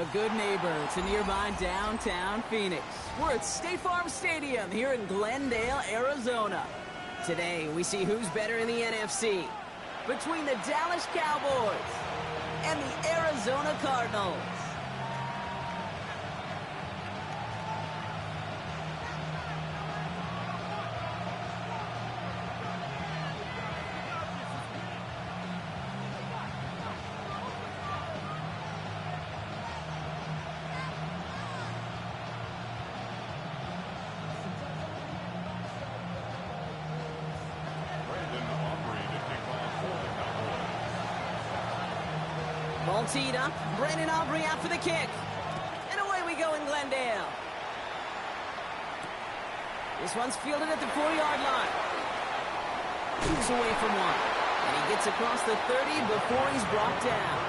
A good neighbor to nearby downtown Phoenix. We're at State Farm Stadium here in Glendale, Arizona. Today, we see who's better in the NFC between the Dallas Cowboys and the Arizona Cardinals. Ball teed up. Brandon Aubrey out for the kick. And away we go in Glendale. This one's fielded at the 4-yard line. He's away from one. And he gets across the 30 before he's brought down.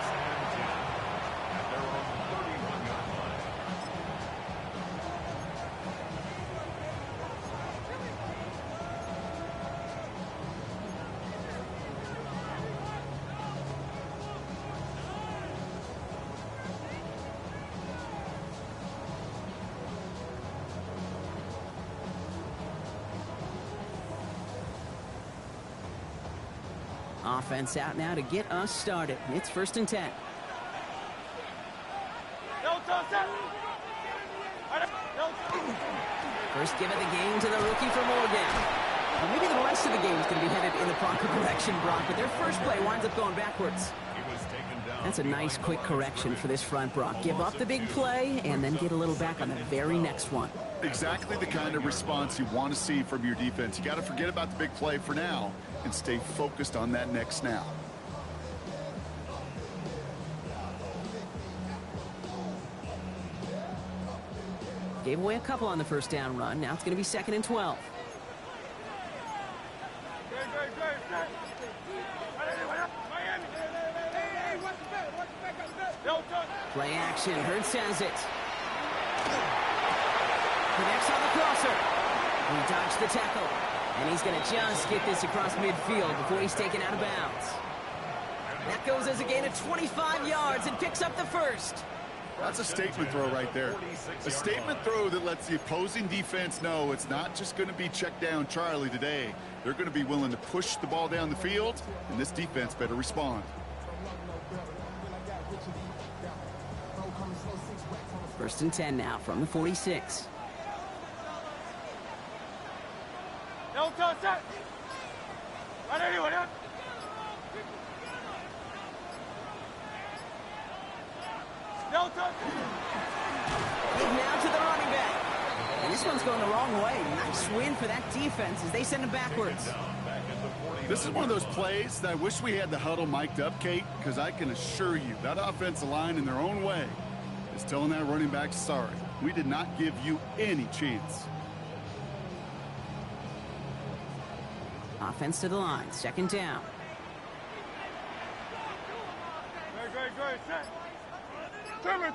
Offense out now to get us started. It's 1st and 10. First give of the game to the rookie from Oregon. Well, maybe the rest of the game is going to be headed in the proper direction, Brock, but their first play winds up going backwards. That's a nice quick correction for this front, Brock. Give up the big play and then get a little back on the very next one. Exactly the kind of response you want to see from your defense. You got to forget about the big play for now and stay focused on that next snap. Gave away a couple on the first down run. Now it's going to be 2nd and 12. Play action. Hurts has it. Connects on the crosser. He dodged the tackle. And he's going to just get this across midfield before he's taken out of bounds. That goes as a gain of 25 yards and picks up the first. That's a statement throw right there. A statement throw that lets the opposing defense know it's not just going to be check down Charlie today. They're going to be willing to push the ball down the field, and this defense better respond. 1st and 10 now from the 46. Now to the running back. And this one's going the wrong way. Nice win for that defense as they send him backwards. This is one of those plays that I wish we had the huddle mic'd up, Kate, because I can assure you that offensive line in their own way is telling that running back, sorry, we did not give you any chance. Offense to the line. 2nd down.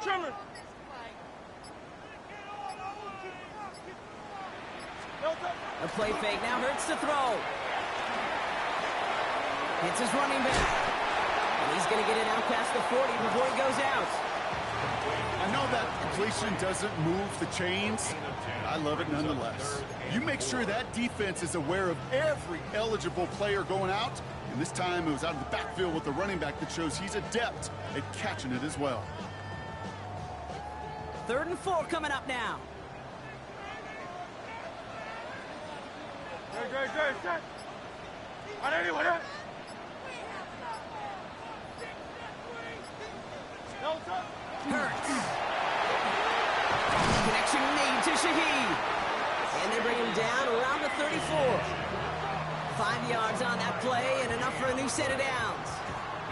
Trimmer. A play fake now hurts to throw. Hits his running back. And he's going to get it out past the 40 before he goes out. I know that completion doesn't move the chains. I love it nonetheless. You make sure that defense is aware of every eligible player going out. And this time it was out of the backfield with the running back that shows he's adept at catching it as well. 3rd and 4 coming up now. Hurts. Connection made to Shaheed. And they bring him down around the 34. 5 yards on that play and enough for a new set of downs.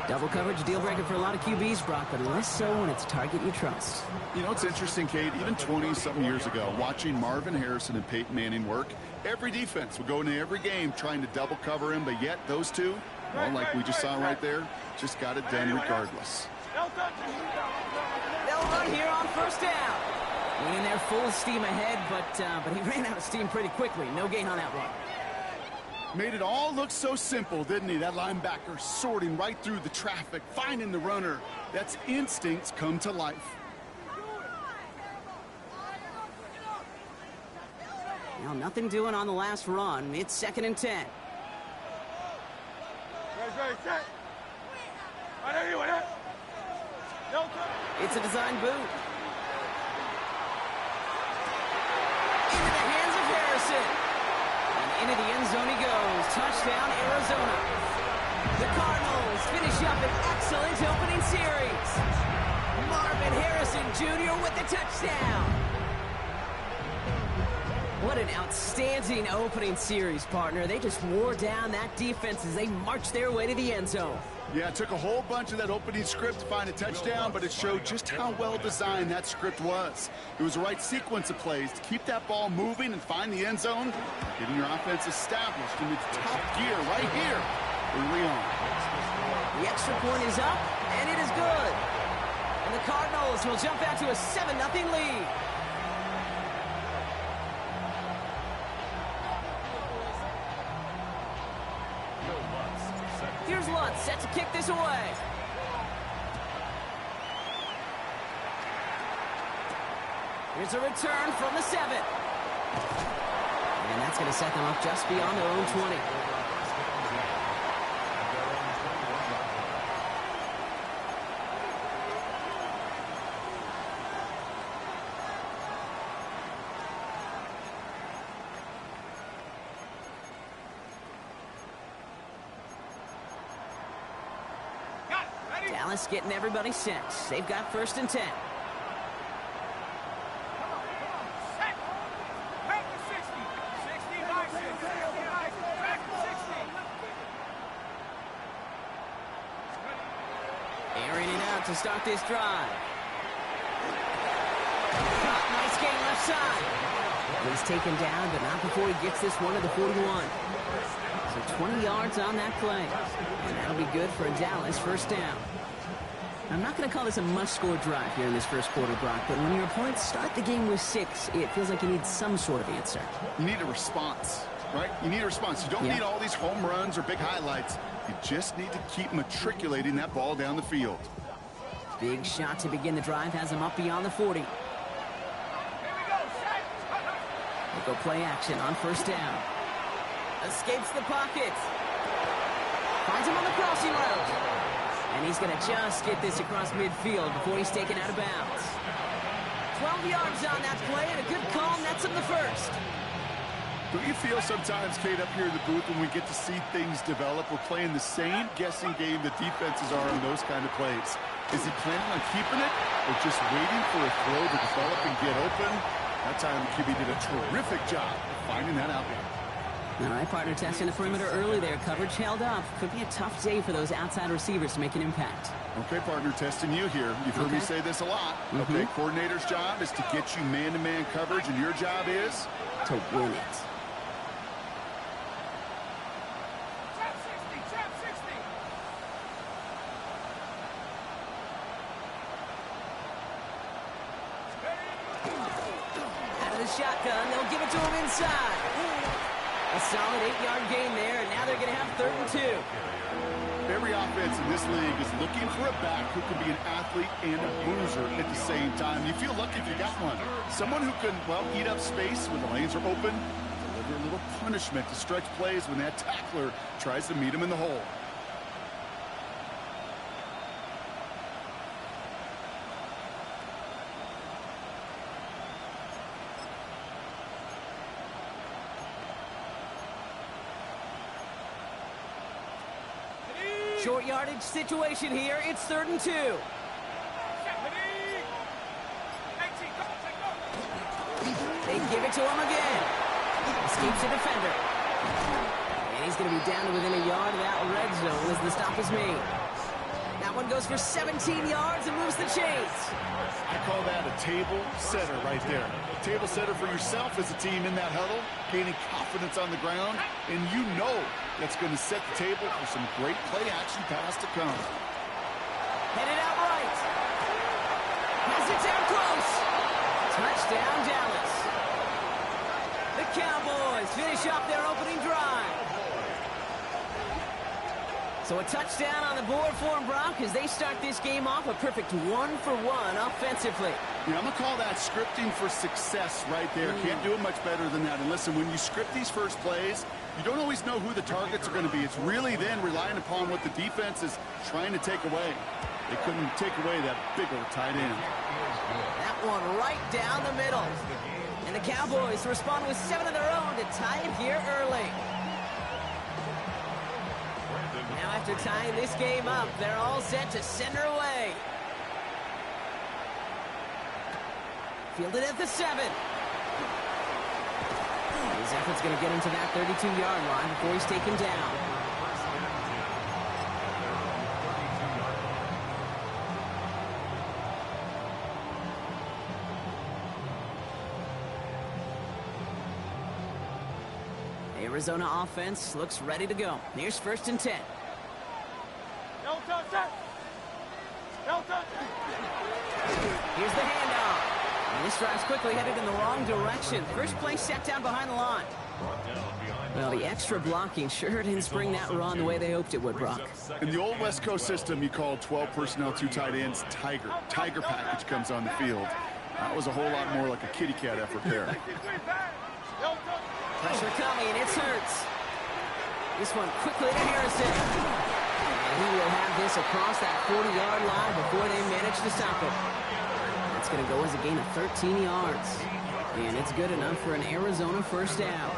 Double coverage, deal breaker for a lot of QBs, Brock, but less so when it's a target you trust. You know, it's interesting, Kate, even 20-something years ago, watching Marvin Harrison and Peyton Manning work, every defense would go into every game trying to double cover him, but yet those two, well, like we just saw right there, just got it done regardless. They'll run here on 1st down. Went in there full steam ahead, but he ran out of steam pretty quickly. No gain on that run. Made it all look so simple, didn't he? That linebacker sorting right through the traffic, finding the runner. That's instincts come to life. Now, nothing doing on the last run. It's 2nd and 10. Ready, set. It's a design boot. Into the hands of Harrison. And into the end zone he goes. Touchdown, Arizona. The Cardinals finish up an excellent opening series. Marvin Harrison Jr. with the touchdown. What an outstanding opening series, partner. They just wore down that defense as they marched their way to the end zone. Yeah, it took a whole bunch of that opening script to find a touchdown, but it showed just how well designed that script was. It was the right sequence of plays to keep that ball moving and find the end zone, getting your offense established in its top gear right here early on. The extra point is up, and it is good. And the Cardinals will jump out to a 7-0 lead. Here's Lutz set to kick this away. Here's a return from the 7. And that's going to set them up just beyond their own 20. Dallas getting everybody set. They've got 1st and 10. Airing it out to start this drive. Nice game left side. He's taken down, but not before he gets this one to the 41. So 20 yards on that play. And that'll be good for a Dallas 1st down. I'm not going to call this a must-score drive here in this first quarter, Brock, but when your opponents start the game with 6, it feels like you need some sort of answer. You need a response, right? You need a response. You don't need all these home runs or big highlights. You just need to keep matriculating that ball down the field. Big shot to begin the drive has him up beyond the 40. They go play action on 1st down. Escapes the pocket. Finds him on the crossing route. And he's going to just get this across midfield before he's taken out of bounds. 12 yards on that play, and a good call nets him the 1st. Don't you feel sometimes, Kate, up here in the booth when we get to see things develop? We're playing the same guessing game the defenses are on those kind of plays. Is he planning on keeping it or just waiting for a throw to develop and get open? That time, QB did a terrific job of finding that outlet. All right, partner, testing the perimeter early there. Coverage held up. Could be a tough day for those outside receivers to make an impact. Okay, partner, testing you here. You've heard me say this a lot. Okay, coordinator's job is to get you man-to-man coverage, and your job is? To win it. Out of the shotgun, they'll give it to him inside. A solid 8-yard gain there, and now they're going to have 3rd and 2. Every offense in this league is looking for a back who can be an athlete and a bruiser at the same time. You feel lucky if you got one. Someone who can, well, eat up space when the lanes are open, deliver a little punishment to stretch plays when that tackler tries to meet him in the hole. Short yardage situation here. It's 3rd and 2. They give it to him again. Escapes the defender. And he's going to be down to within a yard of that red zone as the stop is made. That one goes for 17 yards and moves the chains. I call that a table setter right there. A table setter for yourself as a team in that huddle, gaining confidence on the ground, and you know that's going to set the table for some great play-action pass to come. Headed out right. Has it down close. Touchdown, Dallas. The Cowboys finish up their opening drive. So a touchdown on the board for them, Brock, as they start this game off a perfect 1-for-1 offensively. Yeah, I'm going to call that scripting for success right there. Can't do it much better than that. And listen, when you script these first plays, you don't always know who the targets are going to be. It's really then relying upon what the defense is trying to take away. They couldn't take away that big old tight end. That one right down the middle. And the Cowboys respond with 7 of their own to tie it here early. Now after tying this game up, they're all set to send her away. Fielded at the 7. His effort's going to get him to that 32-yard line before he's taken down. Arizona offense looks ready to go. Here's 1st and 10. Here's the handoff. And this drive's quickly headed in the wrong direction. First play set down behind the line. Well, the extra blocking sure didn't spring that run the way they hoped it would, Brock. In the old West Coast system, you called 12 personnel, 2 tight ends, Tiger. Tiger package comes on the field. That was a whole lot more like a kitty cat effort there. Pressure coming, it's Hurts. This one quickly to Harrison. And he will have this across that 40-yard line before they manage to stop it. That's going to go as a gain of 13 yards. And it's good enough for an Arizona first down.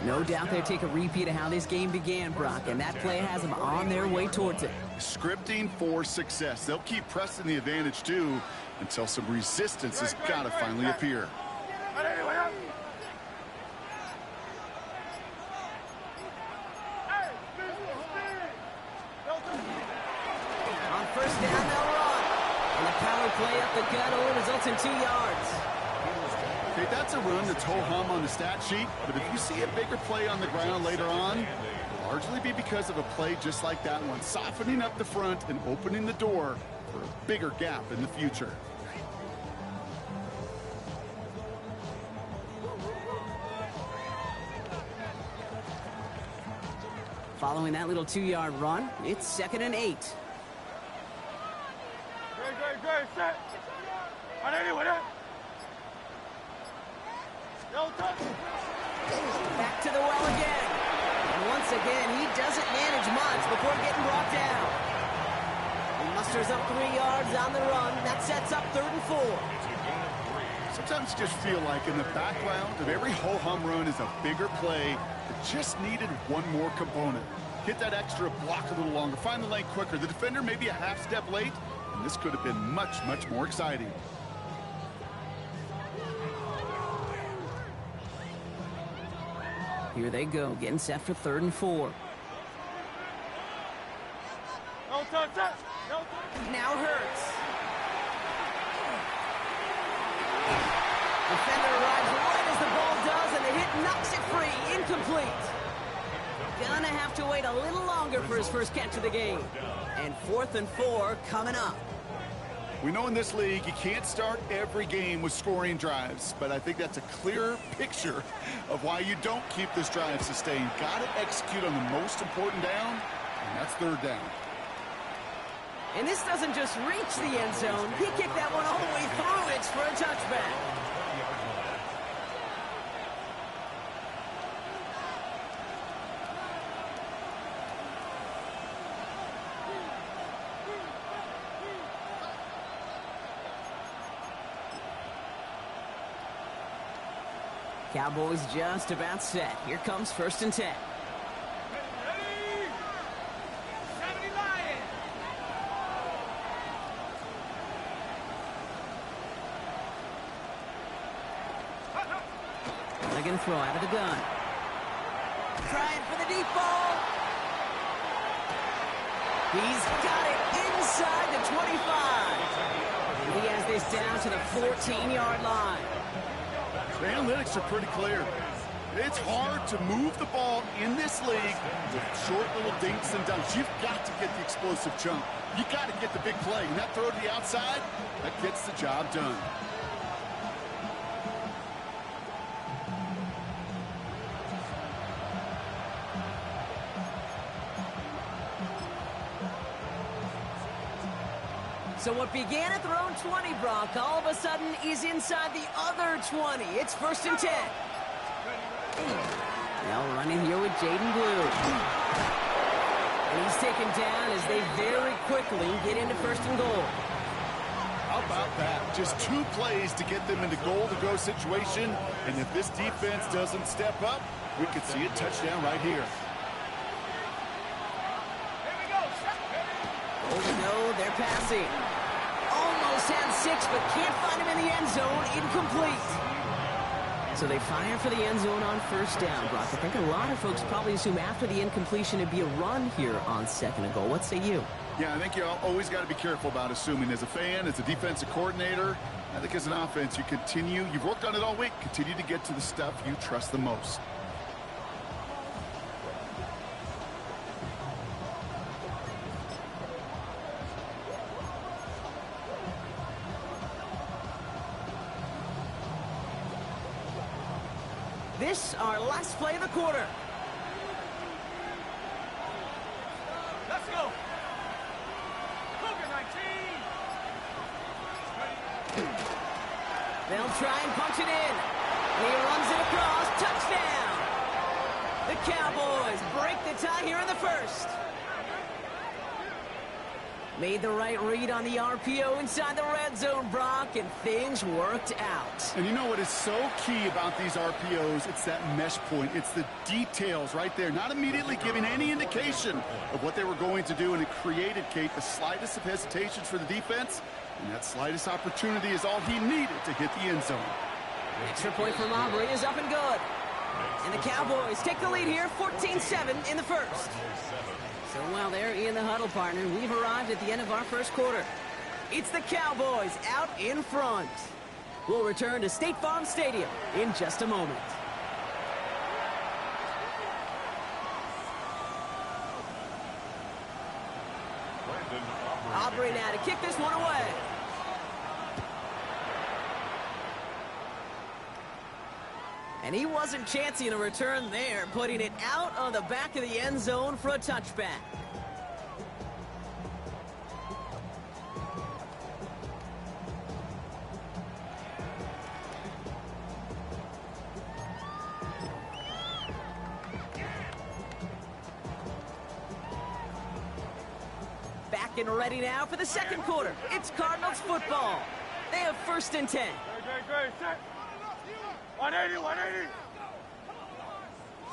No doubt they take a repeat of how this game began, Brock, and that play has them on their way towards it. Scripting for success. They'll keep pressing the advantage, too, until some resistance has got to finally appear. On first down, they'll run. And the power play up the gut only results in 2 yards. Okay, that's a run that's ho-hum on the stat sheet, but if you see a bigger play on the ground later on, it'll largely be because of a play just like that one, softening up the front and opening the door for a bigger gap in the future. Following that little 2-yard run, it's 2nd and 8. Great, set. Back to the well again. And once again, he doesn't manage much before getting brought down. He musters up 3 yards on the run. That sets up 3rd and 4. Sometimes you just feel like in the background of every ho-hum run is a bigger play that just needed one more component. Hit that extra block a little longer, find the lane quicker. The defender maybe a half step late, and this could have been much, much more exciting. Here they go, getting set for 3rd and 4. Now Hurts. Defender arrives right as the ball does, and the hit knocks it free. Incomplete. Gonna have to wait a little longer for his first catch of the game. And 4th and 4 coming up. We know in this league you can't start every game with scoring drives, but I think that's a clear picture of why you don't keep this drive sustained. Got to execute on the most important down, and that's 3rd down. And this doesn't just reach the end zone. He kicked that one all the way through. It's for a touchback. Cowboys just about set. Here comes 1st and 10. They're going to throw out of the gun. Trying for the deep ball. He's got it inside the 25. He has this down to the 14-yard line. The analytics are pretty clear. It's hard to move the ball in this league with short little dinks and dunks. You've got to get the explosive jump. You got to get the big play. And that throw to the outside, that gets the job done. So what began at their own 20, Brock, all of a sudden is inside the other 20. It's 1st and 10. Now running here with Jaden Blue. And he's taken down as they very quickly get into 1st and goal. How about that? Just 2 plays to get them into goal-to-go situation. And if this defense doesn't step up, we could see a touchdown right here. Oh, no, they're passing. Almost had 6, but can't find him in the end zone. Incomplete. So they fire for the end zone on 1st down, Brock. I think a lot of folks probably assume after the incompletion it'd be a run here on 2nd and goal. What say you? Yeah, I think you always got to be careful about assuming. As a fan, as a defensive coordinator, I think as an offense, you've worked on it all week, continue to get to the stuff you trust the most. This, our last play of the quarter. Let's go. They'll try and punch it in. And he runs it across. Touchdown. The Cowboys break the tie here in the 1st. Made the right read on the RPO inside the red zone, Brock, and things worked out. And you know what is so key about these RPOs? It's that mesh point. It's the details right there. Not immediately giving any indication of what they were going to do, and it created, Kate, the slightest of hesitations for the defense. And that slightest opportunity is all he needed to hit the end zone. Extra point from Aubrey is up and good. And the Cowboys take the lead here, 14-7 in the 1st. So while they're in the huddle, partner, we've arrived at the end of our 1st quarter. It's the Cowboys out in front. We'll return to State Farm Stadium in just a moment. Aubrey now to kick this one away. And he wasn't chancing a return there, putting it out on the back of the end zone for a touchback. Back and ready now for the 2nd quarter. It's Cardinals football. They have 1st and 10. Great. Set. 180, 180.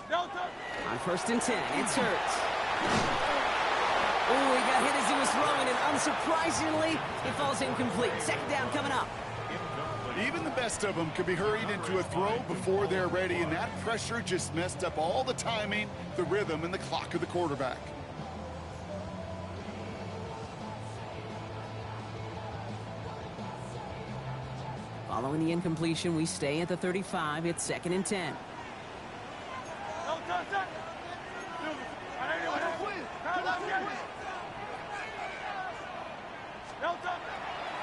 Delta. On 1st and 10, it's Hurts. Oh, he got hit as he was throwing, and unsurprisingly, it falls incomplete. 2nd down coming up. Even the best of them could be hurried into a throw before they're ready, and that pressure just messed up all the timing, the rhythm, and the clock of the quarterback. Following the incompletion, we stay at the 35. It's 2nd and 10.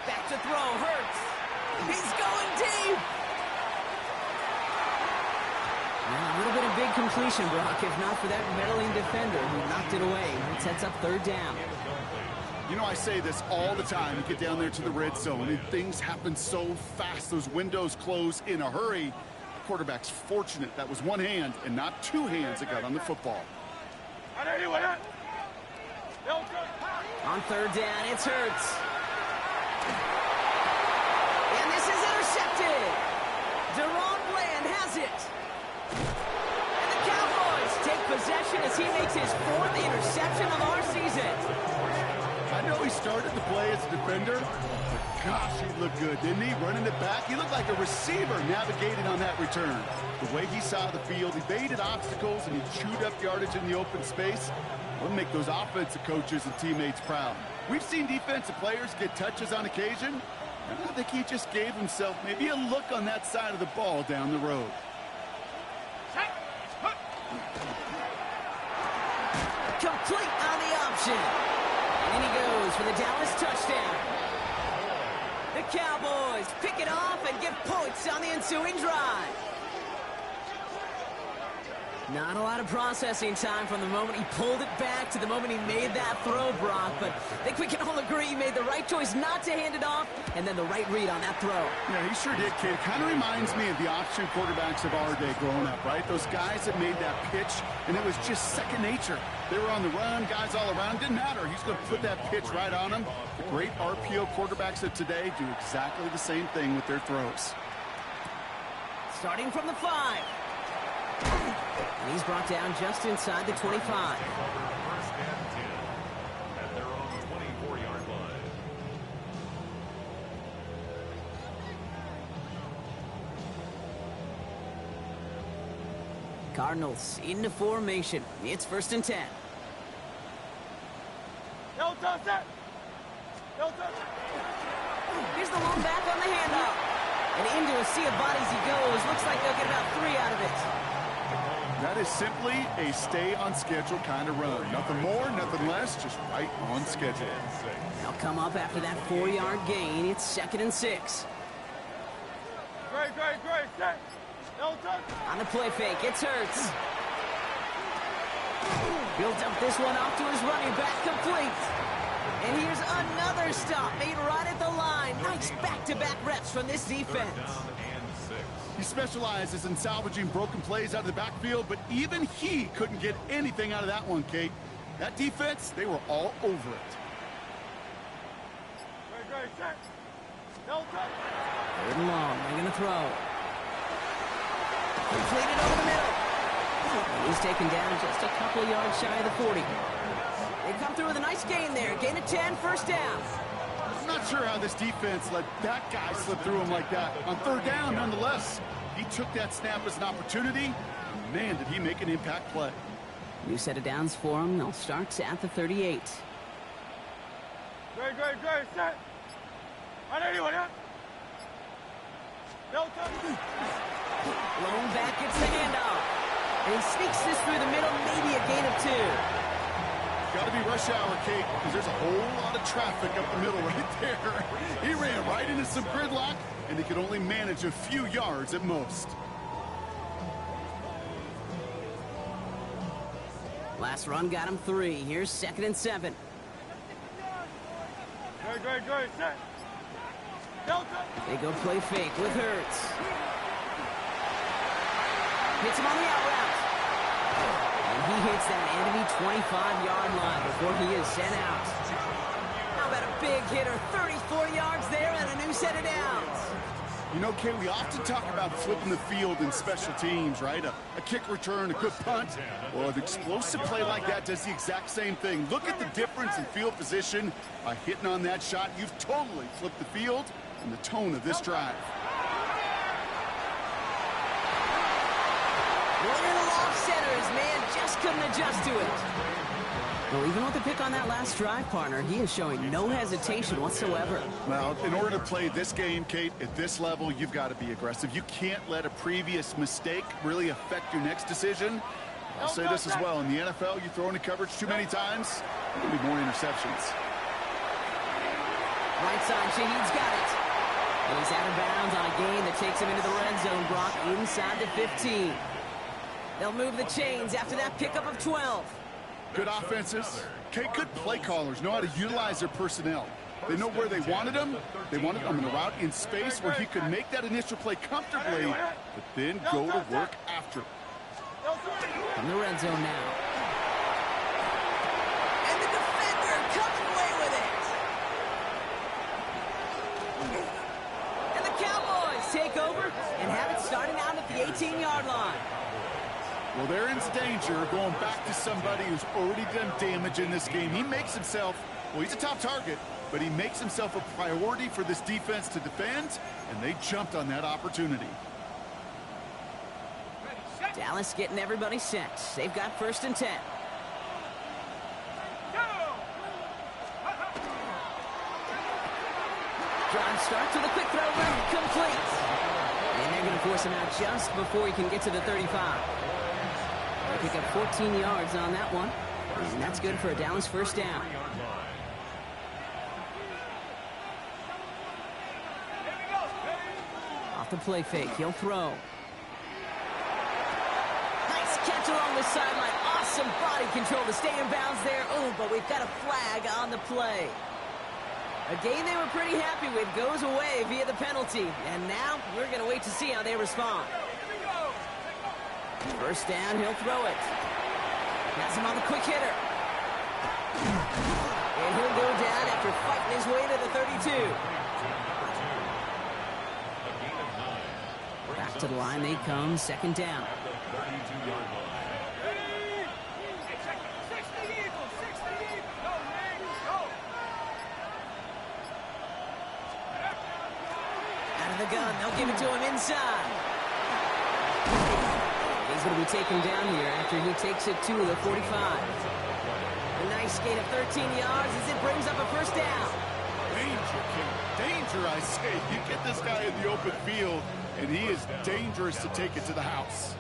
Back to throw, Hurts. He's going deep. Well, a little bit of big completion, Brock, if not for that meddling defender who knocked it away. It sets up 3rd down. You know, I say this all the time. You get down there to the red zone, and things happen so fast. Those windows close in a hurry. The quarterback's fortunate that was one hand and not 2 hands that got on the football. On 3rd down, it's Hurts. And this is intercepted. Deron Bland has it. And the Cowboys take possession as he makes his 4th interception of our season. I know he started the play as a defender, but gosh, he looked good, didn't he? Running it back, he looked like a receiver navigating on that return. The way he saw the field, he evaded obstacles, and he chewed up yardage in the open space. We'll make those offensive coaches and teammates proud. We've seen defensive players get touches on occasion, and I think he just gave himself maybe a look on that side of the ball down the road. Complete on the option. And he goes for the Dallas touchdown. The Cowboys pick it off and get points on the ensuing drive. Not a lot of processing time from the moment he pulled it back to the moment he made that throw, Brock. But I think we can all agree he made the right choice not to hand it off, and then the right read on that throw. Yeah, he sure did, kid. Kind of reminds me of the option quarterbacks of our day growing up, right? Those guys that made that pitch, and it was just second nature. They were on the run, guys all around. Didn't matter. He's going to put that pitch right on them. The great RPO quarterbacks of today do exactly the same thing with their throws. Starting from the 5. And he's brought down just inside the 25. First and 10 at their own 24-yard line. Cardinals into formation. It's 1st and 10. No touch it. No touch it. Here's the lone back on the handoff. And into a sea of bodies he goes. Looks like they'll get about 3 out of it. That is simply a stay-on-schedule kind of run. Nothing more, nothing less, just right on schedule. They'll come up after that 4-yard gain. It's 2nd and 6. Great, set. No touch. On the play fake, it's Hurts. He'll dump this one off to his running back, complete. And here's another stop made right at the line. Nice back-to-back reps from this defense. He specializes in salvaging broken plays out of the backfield, but even he couldn't get anything out of that one, Kate. That defense, they were all over it. Great, set. No touch. 3rd and long, they're going to throw. Completed over the middle. He's taken down just a couple yards shy of the 40. They come through with a nice gain there. Gain of 10, 1st down. I'm not sure how this defense let that guy slip through him like that. On 3rd down, nonetheless, he took that snap as an opportunity. And man, did he make an impact play. New set of downs for him. They'll start at the 38. Great, set. 180, yeah? No touch. Lone back gets the handoff. And he sneaks this through the middle, maybe a gain of 2. Got to be rush hour, Kate, because there's a whole lot of traffic up the middle right there. He ran right into some gridlock, and he could only manage a few yards at most. Last run got him 3. Here's 2nd and 7. Great, set. No touch. They go play fake with Hurts. Hits him on the out route. And he hits that enemy 25-yard line before he is sent out. How about a big hitter, 34 yards there and a new set of downs. You know, Kate, we often talk about flipping the field in special teams, right? A kick return, a good punt. Well, an explosive play like that does the exact same thing. Look at the difference in field position by hitting on that shot. You've totally flipped the field and the tone of this drive. One in the long center. His man just couldn't adjust to it. Well, even with the pick on that last drive, partner, he is showing no hesitation whatsoever. Well, in order to play this game, Kate, at this level, you've got to be aggressive. You can't let a previous mistake really affect your next decision. I'll say this as well. In the NFL, you throw into coverage too many times, there'll be more interceptions. Right side, Shaheed's got it. And he's out of bounds on a gain that takes him into the red zone, Brock, inside the 15. They'll move the chains after that pickup of 12. Good offenses. Kate, good play callers know how to utilize their personnel. They know where they wanted him. They wanted him in a route in space where he could make that initial play comfortably, but then go to work after. In the red zone now. And the defender comes away with it. And the Cowboys take over and have it starting out at the 18-yard line. Well, they're in danger going back to somebody who's already done damage in this game. He makes himself, well, he's a top target, but he makes himself a priority for this defense to defend, and they jumped on that opportunity. Dallas getting everybody set. They've got 1st and 10. Drive start to the quick throw, complete. And they're going to force him out just before he can get to the 35. They pick up 14 yards on that one, and that's good for a Dallas 1st down. Off the play fake, he'll throw. Nice catch Watch along the sideline. Awesome body control to stay in bounds there. Oh, but we've got a flag on the play. A game they were pretty happy with goes away via the penalty. And now we're going to wait to see how they respond. First down, he'll throw it. Has him on the quick hitter. And he'll go down after fighting his way to the 32. Back to the line they come, second down. Out of the gun, they'll give it to him inside. He's going to be taken down here after he takes it to the 45. A nice gain of 13 yards as it brings up a first down. Danger, King. Danger, I say. You get this guy in the open field, and he is dangerous to take it to the house.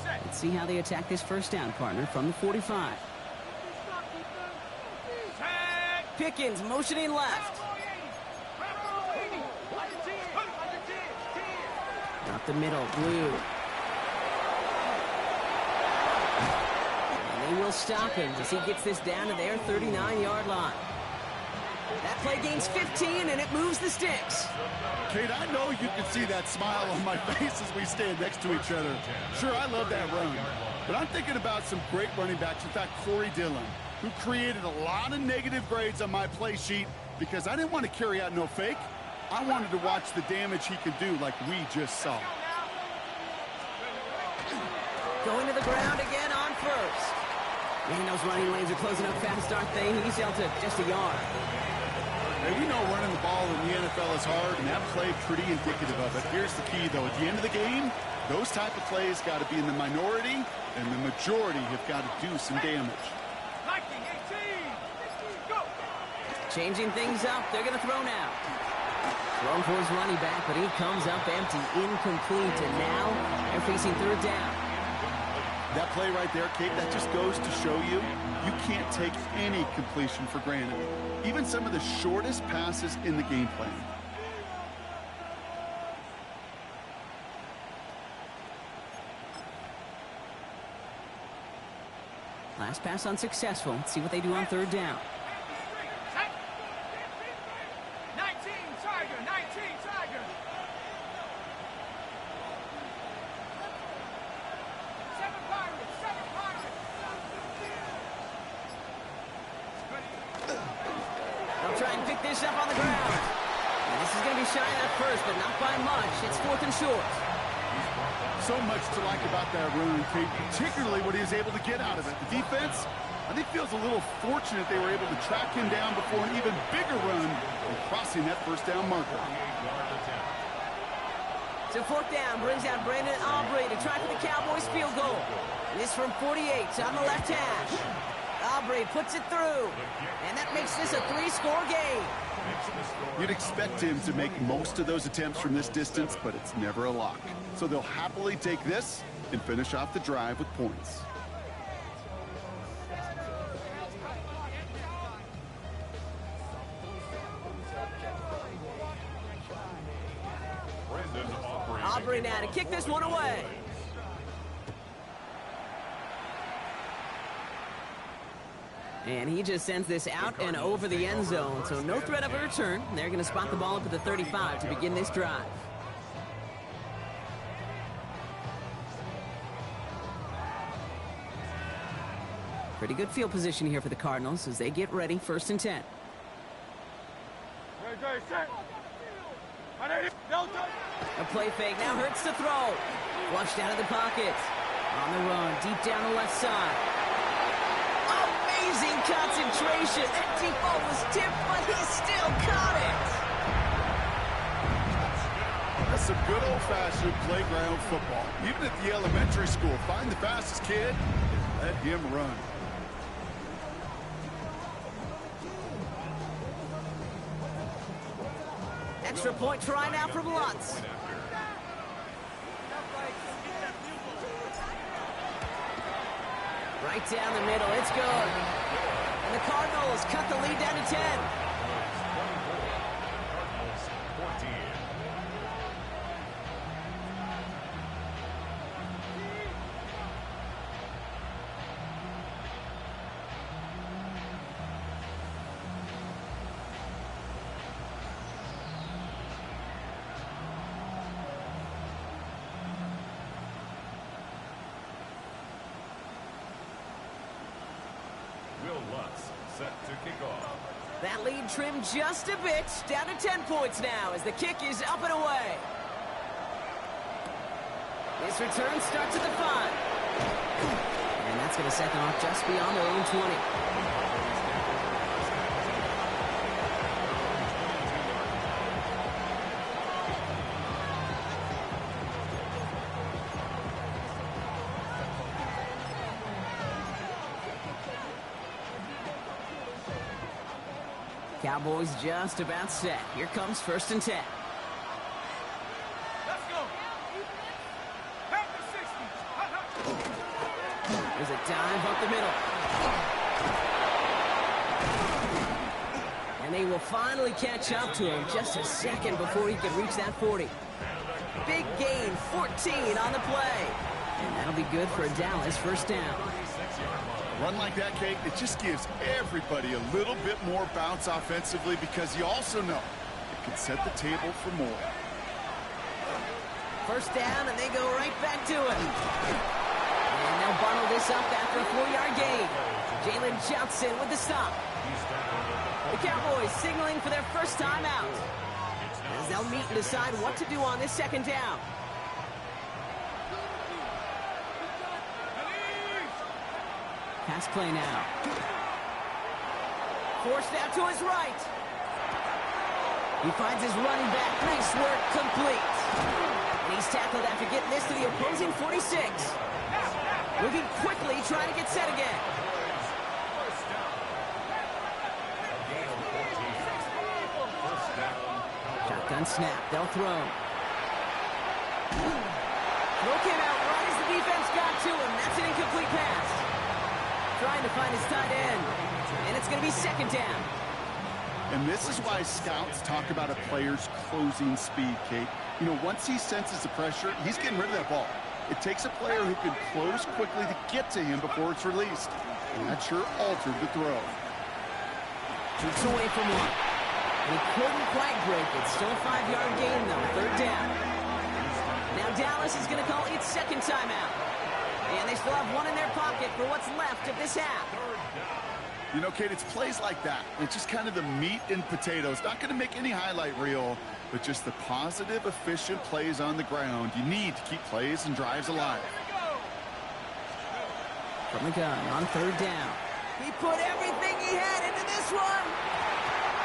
Let's see how they attack this first down, partner, from the 45. Pickens motioning left. Up the middle, Blue. And they will stop him as he gets this down to their 39-yard line. That play gains 15, and it moves the sticks. Kate, I know you can see that smile on my face as we stand next to each other. Sure, I love that run. But I'm thinking about some great running backs. In fact, Corey Dillon, who created a lot of negative grades on my play sheet because I didn't want to carry out no fake. I wanted to watch the damage he could do like we just saw. Going to the ground again on first. Man, those running lanes are closing up fast, aren't they? He's held to just a yard. Hey, we know running the ball in the NFL is hard, and that play pretty indicative of it. Here's the key, though. At the end of the game, those type of plays got to be in the minority, and the majority have got to do some damage. Changing things up. They're going to throw now. Thrown for his running back, but he comes up empty, incomplete, and now they're facing third down. That play right there, Kate, that just goes to show you, you can't take any completion for granted. Even some of the shortest passes in the game plan. Last pass unsuccessful. Let's see what they do on third down. 19 Tiger. 7 Pirates. They'll try and pick this up on the ground. And this is going to be shy at first, but not by much. It's fourth and short. So much to like about that run, Kate, particularly what he was able to get out of it. The defense, I think, feels a little fortunate they were able to track him down before an even bigger run and crossing that first down marker. So fourth down brings out Brandon Aubrey to try for the Cowboys field goal. And this from 48 on the left hash. Aubrey puts it through, and that makes this a 3-score game. You'd expect him to make most of those attempts from this distance, but it's never a lock. So they'll happily take this and finish off the drive with points. Aubrey now to kick this one away. And he just sends this out and over the end zone, so no threat of a return. They're going to spot the ball up at the 35 to begin this drive. Pretty good field position here for the Cardinals as they get ready, 1st and 10. A play fake now hurts to throw. Flushed out of the pocket. On the run, deep down the left side. Amazing concentration. That deep ball was tipped, but he still caught it. That's some good old-fashioned playground football. Even at the elementary school, find the fastest kid and let him run. Extra point try now from Lutz. Right down the middle, it's good. And the Cardinals cut the lead down to 10. Will Lutz set to kick off. That lead trimmed just a bit, down to 10 points now as the kick is up and away. This return starts at the 5. And that's going to set them off just beyond their own 20. Cowboys just about set. Here comes 1st and 10. Let's go. Back to 60. There's a dive up the middle. And they will finally catch up to him just a second before he can reach that 40. Big gain, 14 on the play. And that'll be good for a Dallas 1st down. Run like that, Kate, it just gives everybody a little bit more bounce offensively because you also know it can set the table for more. 1st down, and they go right back to it. And they'll bundle this up after a 4-yard gain. Jalen Johnson with the stop. The Cowboys signaling for their 1st time out, as they'll meet and decide what to do on this 2nd down. Pass play now. Forced out to his right. He finds his running back. Nice work, complete. And he's tackled after getting this to the opposing 46. Moving quickly, trying to get set again. Shotgun snap. They'll throw. Throw came out right as the defense got to him. That's an incomplete pass. Trying to find his tight end. And it's going to be 2nd down. And this is why scouts talk about a player's closing speed, Kate. You know, once he senses the pressure, he's getting rid of that ball. It takes a player who can close quickly to get to him before it's released. And that sure altered the throw. Shoots away from one. And he couldn't quite break it. Still a 5-yard gain, though. 3rd down. Now Dallas is going to call its 2nd timeout. And they still have one in their pocket for what's left of this half. You know, Kate, it's plays like that. It's just kind of the meat and potatoes. Not going to make any highlight reel, but just the positive, efficient plays on the ground. You need to keep plays and drives alive. From the gun on 3rd down. He put everything he had into this one.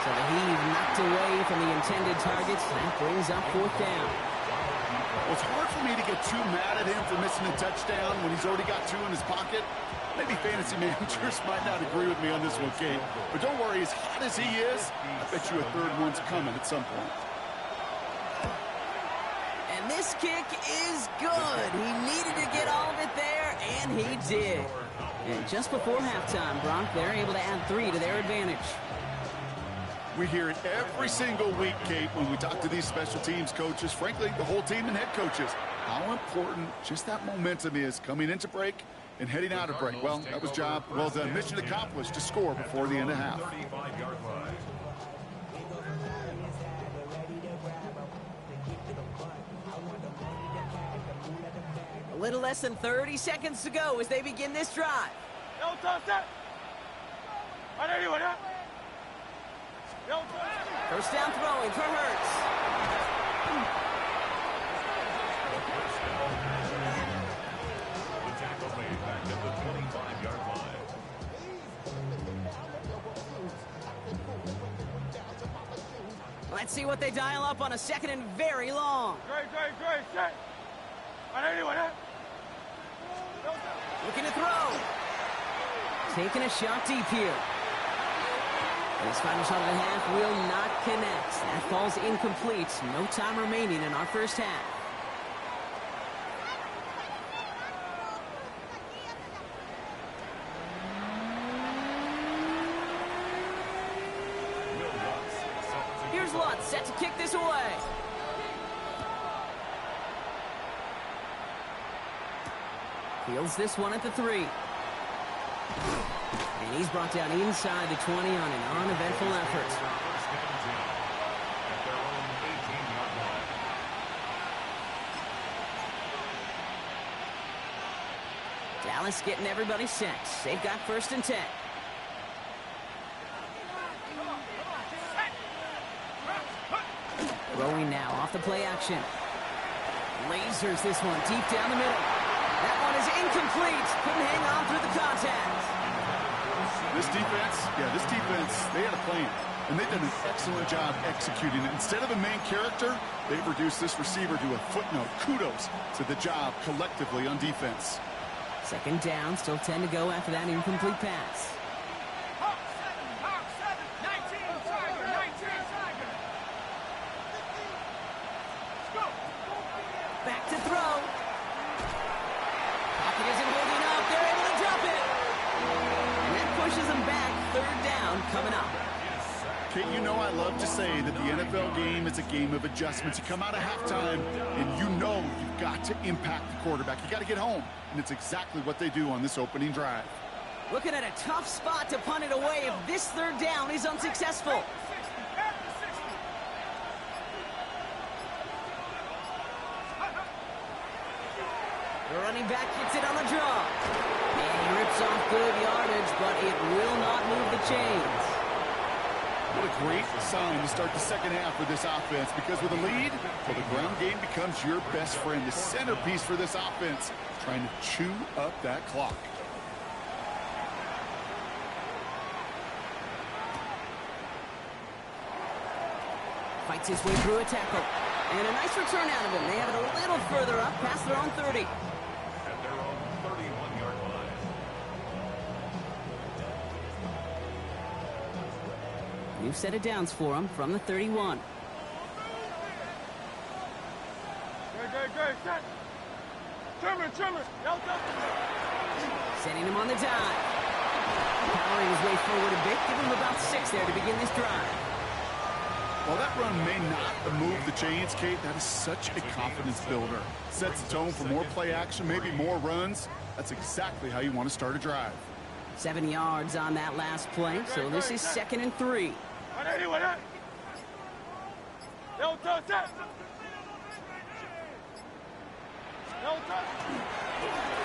So the heave knocked away from the intended targets. That brings up 4th down. Well, it's hard for me to get too mad at him for missing a touchdown when he's already got 2 in his pocket. Maybe fantasy managers might not agree with me on this one, Kate. But don't worry, as hot as he is, I bet you a 3rd one's coming at some point. And this kick is good. He needed to get all of it there, and he did. And just before halftime, Brock, they're able to add 3 to their advantage. We hear it every single week, Kate, when we talk to these special teams coaches, frankly, the whole team and head coaches, how important just that momentum is coming into break and heading out of break. Well, that was job well done. Mission accomplished to score before the end of half. 35-yard line. A little less than 30 seconds to go as they begin this drive. First down throwing for Hurts. The tackle made back at the 25-yard line. Let's see what they dial up on a 2nd and very long. Looking to throw. Taking a shot deep here. His final shot of the half will not connect. That falls incomplete. No time remaining in our 1st half. Here's Lutz set to kick this away. Fields this one at the 3. And he's brought down inside the 20 on an uneventful effort. Dallas getting everybody set. They've got 1st and 10. Throwing now off the play action. Lasers this one deep down the middle. That one is incomplete. Couldn't hang on through the contact. This defense, they had a plan. And they've done an excellent job executing it. Instead of a main character, they've reduced this receiver to a footnote. Kudos to the job collectively on defense. Second down, still 10 to go after that incomplete pass. Hawk 7, 19 Tiger, 19 Tiger. Let's go. Back to throw. Pocket isn't holding up. They're able to drop it. And that pushes them back. Third down coming up. Kate, you know I love to say that the NFL game is a game of adjustments. You come out of halftime, and you know you've got to impact the quarterback. You got to get home, and it's exactly what they do on this opening drive. Looking at a tough spot to punt it away if this third down is unsuccessful. The running back gets it on the draw. And he rips off good yardage, but it will not move the chains. What a great sign to start the second half for this offense, because with a lead, well, the ground game becomes your best friend. The centerpiece for this offense, trying to chew up that clock. Fights his way through a tackle. And a nice return out of him. They have it a little further up past their own 30. At their own 31-yard line. New set of downs for him from the 31. Good. Set. Trimmer. Setting him on the dive. Powering his way forward a bit. Give him about 6 there to begin this drive. While that run may not move the chains, Kate, that is such a confidence builder. Sets the tone for more play action, maybe more runs. That's exactly how you want to start a drive. 7 yards on that last play, so this is 2nd and 3.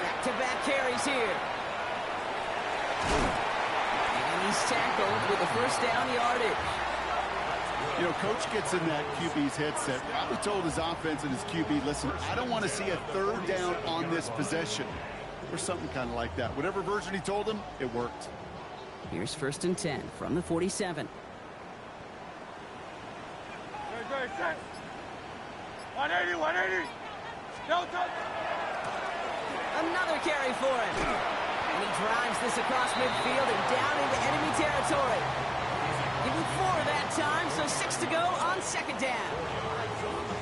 Back-to-back carries here. And he's tackled with the first down yardage. You know, Coach gets in that QB's headset, probably told his offense and his QB, listen, I don't want to see a third down on this possession. Or something kind of like that. Whatever version he told him, it worked. Here's 1st and 10 from the 47. Good. Set. 180. Another carry for him. And he drives this across midfield and down into enemy territory. Give him 4 that time, so 6 to go on 2nd down.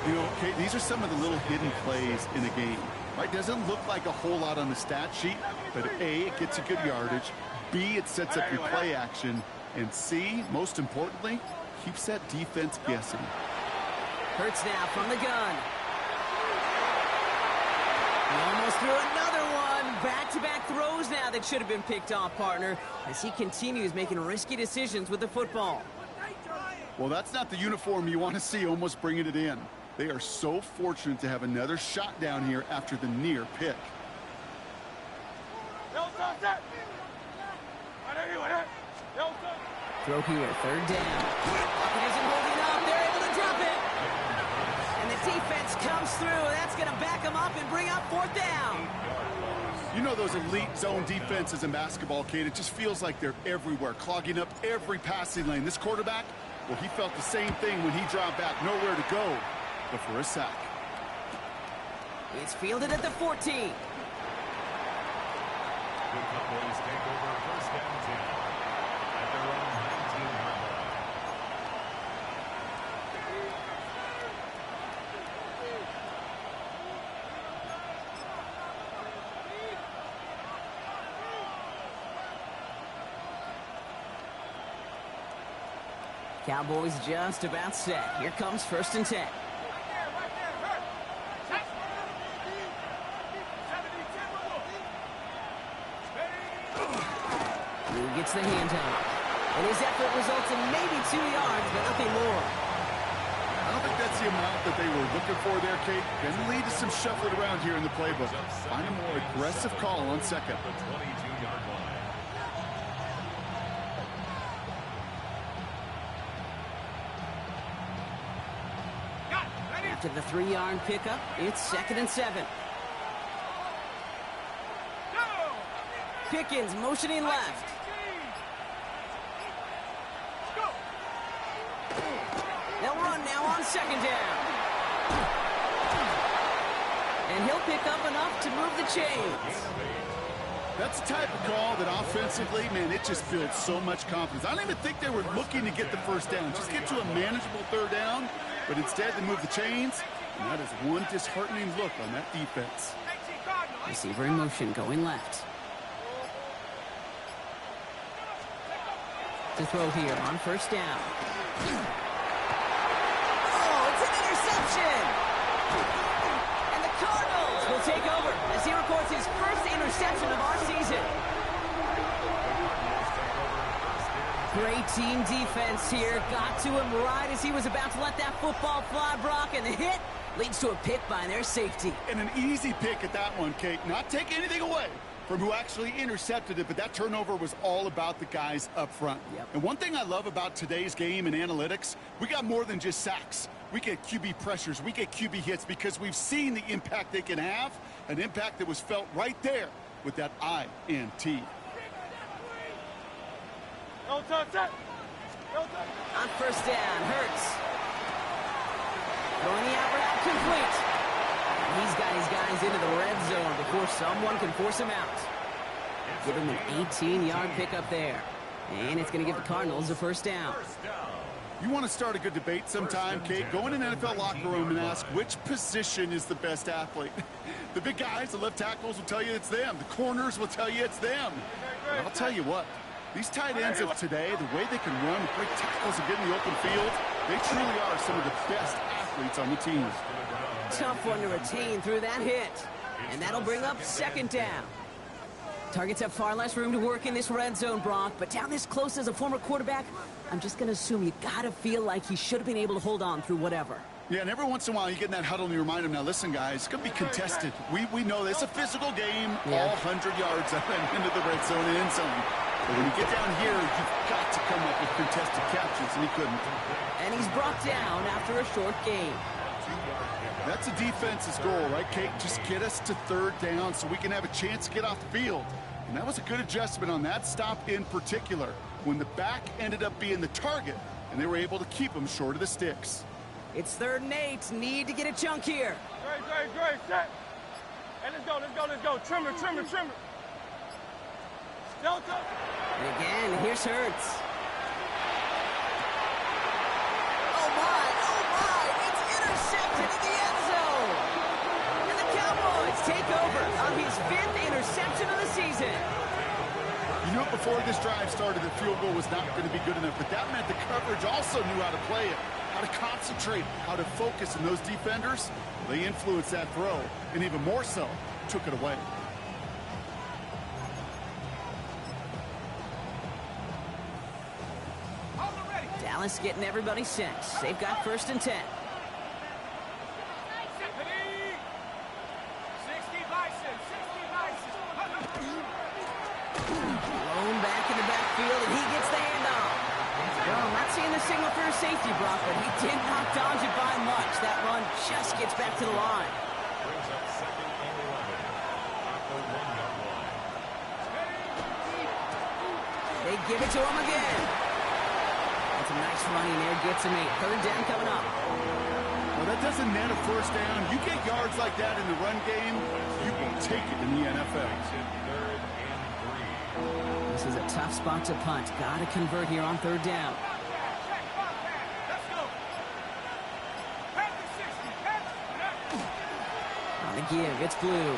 You know, Kate, these are some of the little hidden plays in a game. Right? Doesn't look like a whole lot on the stat sheet, but A, it gets you good yardage. B, it sets up your play action. And C, most importantly, keeps that defense guessing. Hurts now from the gun. He almost threw another one. Back-to-back throws now that should have been picked off, partner, as he continues making risky decisions with the football. Well, that's not the uniform you want to see almost bringing it in. They are so fortunate to have another shot down here after the near pick. Throw here, 3rd down. It isn't holding up. They're able to drop it. And the defense comes through. That's going to back them up and bring up 4th down. You know those elite zone defenses in basketball, Kate, it just feels like they're everywhere, clogging up every passing lane. This quarterback, well, he felt the same thing when he dropped back, nowhere to go but for a sack. It's fielded at the 14. The Cowboys take over 1st and 10 at their own 19-yard line. Cowboys just about set. Here comes 1st and 10. He gets the handoff. And his effort results in maybe 2 yards, but nothing more. I don't think that's the amount that they were looking for there, Kate. Can lead to some shuffling around here in the playbook. Find a more aggressive call on 2nd. The 22-yard line. After the 3-yard pickup, it's 2nd and 7. Pickens motioning left. They'll run now on 2nd down. And he'll pick up enough to move the chains. That's the type of call that offensively, man, it just builds so much confidence. I don't even think they were looking to get the first down. Just get to a manageable 3rd down, but instead they move the chains, and that is one disheartening look on that defense. Receiver in motion going left. To throw here on 1st down. Oh, it's an interception! And the Cardinals will take over as he records his first interception of our season. Great team defense here. Got to him right as he was about to let that football fly, Brock, and the hit leads to a pick by their safety. And an easy pick at that one, Kate. Not taking anything away from who actually intercepted it, but that turnover was all about the guys up front. Yep. And one thing I love about today's game and analytics, we got more than just sacks. We get QB pressures, we get QB hits because we've seen the impact they can have, an impact that was felt right there with that INT. On 1st down, Hurts. Throwing the out route complete. He's got his guys into the red zone before someone can force him out. Give him an 18-yard pickup there. And it's going to give the Cardinals a 1st down. You want to start a good debate sometime, Kate? Go in an NFL locker room and ask which position is the best athlete. The big guys, the left tackles will tell you it's them. The corners will tell you it's them. But I'll tell you what, these tight ends of today, the way they can run, break tackles and get in the open field, they truly are some of the best athletes on the team. Tough one to retain through that hit. And that'll bring up 2nd down. Targets have far less room to work in this red zone, Brock, but down this close as a former quarterback, I'm just going to assume you got to feel like he should have been able to hold on through whatever. Yeah, and every once in a while you get in that huddle and you remind him, now listen, guys, it's going to be contested. We know it's a physical game, all 100 yards up and into the red zone and end zone. But when you get down here, you've got to come up with contested catches, and he couldn't. And he's brought down after a short gain. That's a defense's goal, right, Kate? Just get us to 3rd down so we can have a chance to get off the field. And that was a good adjustment on that stop in particular, when the back ended up being the target, and they were able to keep him short of the sticks. It's 3rd and 8. Need to get a chunk here. Great, set. Hey, let's go. Trimmer. Delta. And again, here's Hurts. Oh my, it's intercepted in the end zone. And the Cowboys take over on his 5th interception of the season. You knew before this drive started the field goal was not going to be good enough, but that meant the coverage also knew how to play it, how to concentrate, how to focus, and those defenders, they influenced that throw, and even more so, took it away. Dallas getting everybody set. They've got 1st and 10. 60 Bison. Blown back in the backfield, and he gets the handoff. Well, I'm not seeing the signal for a safety, Brock, but he did not dodge it by much. That run just gets back to the line. Brings up 2nd and 11. Off the 1-yard line. They give it to him again. That's a nice running there. Gets him a 3rd down coming up. Well, that doesn't net a 1st down. You get yards like that in the run game, you will take it in the NFL. 3rd and 3. This is a tough spot to punt. Got to convert here on 3rd down. Let's go. Pass the 60. On the give, it's Blue.